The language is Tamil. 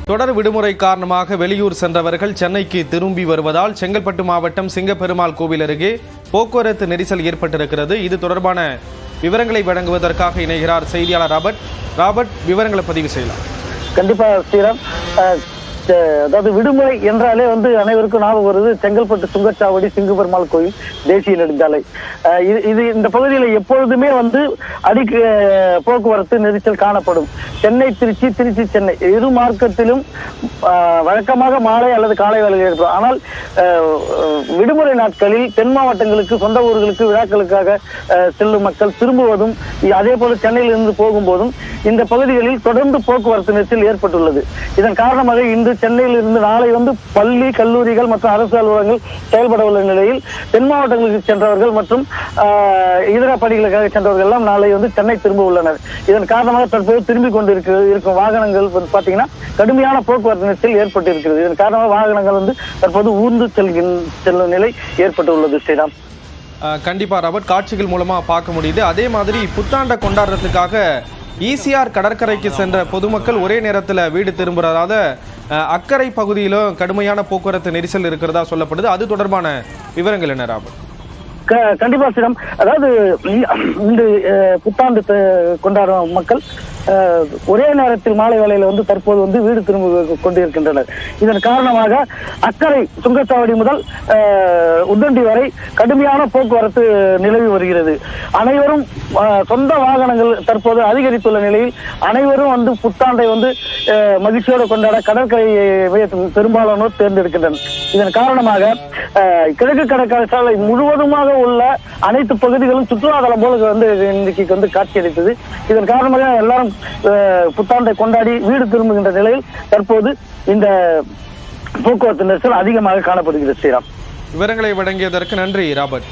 தொடர் விடுமுறை காரணமாக வெளியூர் சென்றவர்கள் சென்னைக்கு திரும்பி வருவதால் செங்கல்பட்டு மாவட்டம் சிங்கப்பெருமாள் கோவில் அருகே போக்குவரத்து நெரிசல் ஏற்பட்டிருக்கிறது. இது தொடர்பான விவரங்களை வழங்குவதற்காக இணைகிறார் செய்தியாளர் ராபர்ட். விவரங்களை பதிவு செய்யலாம். கண்டிப்பா ஸ்ரீராம். அதாவது விடுமுறை என்றாலே அனைவருக்கும் ஞாபகம் வருது செங்கல்பட்டு சுங்கச்சாவடி சிங்கப்பெருமாள் கோயில் தேசிய நெடுஞ்சாலை. இது இந்த பகுதியில் எப்பொழுதுமே அடிக்க போக்குவரத்து நெரிசல் காணப்படும். சென்னை திருச்சி, திருச்சி சென்னை இரு மார்க்கத்திலும் வழக்கமாக மாலை அல்லது காலை வேளையில் ஏற்படும். ஆனால் விடுமுறை நாட்களில் தென் மாவட்டங்களுக்கு, சொந்த ஊர்களுக்கு, விழாக்களுக்காக செல்லும் மக்கள் திரும்புவதும், அதே போல சென்னையில் இருந்து போகும்போதும் இந்த பகுதிகளில் தொடர்ந்து போக்குவரத்து நெரிசல் ஏற்பட்டுள்ளது. இதன் காரணமாக இன்று சென்னையில் இருந்து நாளை பள்ளி, கல்லூரிகள் மற்றும் அரசு அலுவலகங்கள் செயல்பட உள்ள நிலையில் தென் மாவட்டங்களுக்கு சென்றவர்கள் மற்றும் இதர பணிகளுக்காக சென்றவர்கள் எல்லாம் நாளை சென்னை திரும்ப உள்ளனர். இதன் காரணமாக தற்போது திரும்பிக் கொண்டு இருக்கும் வாகனங்கள் பாத்தீங்கன்னா கடுமையான போக்குவரத்து நெரிசல் ஏற்பட்டு இருக்கிறது. இதன் காரணமாக வாகனங்கள் தற்போது ஊர்ந்து செல்லும் நிலை ஏற்பட்டுள்ளது. ஸ்ரீராம், கண்டிப்பா ராபர்ட், காட்சிகள் மூலமா பார்க்க முடியுது. அதே மாதிரி புத்தாண்டை கொண்டாடுறதுக்காக ஈசிஆர் கடற்கரைக்கு சென்ற பொதுமக்கள் ஒரே நேரத்தில் வீடு திரும்புறதால அக்கரை பகுதியிலும் கடுமையான போக்குவரத்து நெரிசல் இருக்கிறதா சொல்லப்படுது. அது தொடர்பான விவரங்கள் என்ன ராபர்ட்? கண்டிப்பா ஸ்ரீராம். அதாவது இந்த புத்தாண்டு கொண்டாடும் மக்கள் ஒரே நேரத்தில் மாலை வேளையில தற்போது வீடு திரும்ப கொண்டிருக்கின்றனர். இதன் காரணமாக அக்கரை சுங்கச்சாவடி முதல் உத்தண்டி வரை கடுமையான போக்குவரத்து நிலவி வருகிறது. அனைவரும் சொந்த வாகனங்கள் தற்போது அதிகரித்துள்ள நிலையில் அனைவரும் புத்தாண்டை மகிழ்ச்சியோடு கொண்டாட கடற்கரையை பெரும்பாலானோர் தேர்ந்தெடுக்கின்றனர். இதன் காரணமாக கிழக்கு கடற்கரை சாலை முழுவதுமாக உள்ள அனைத்து பகுதிகளும் சுற்றுலாத்தலம் போல இன்னைக்கு காட்சியளித்தது. இதன் காரணமாக எல்லாரும் புத்தாண்டை கொண்டாடி வீடு திரும்புகின்ற நிலையில் தற்போது இந்த போக்குவரத்து நெரிசல் அதிகமாக காணப்படுகிறது. ஸ்ரீராம், விவரங்களை வழங்கியதற்கு நன்றி ராபர்ட்.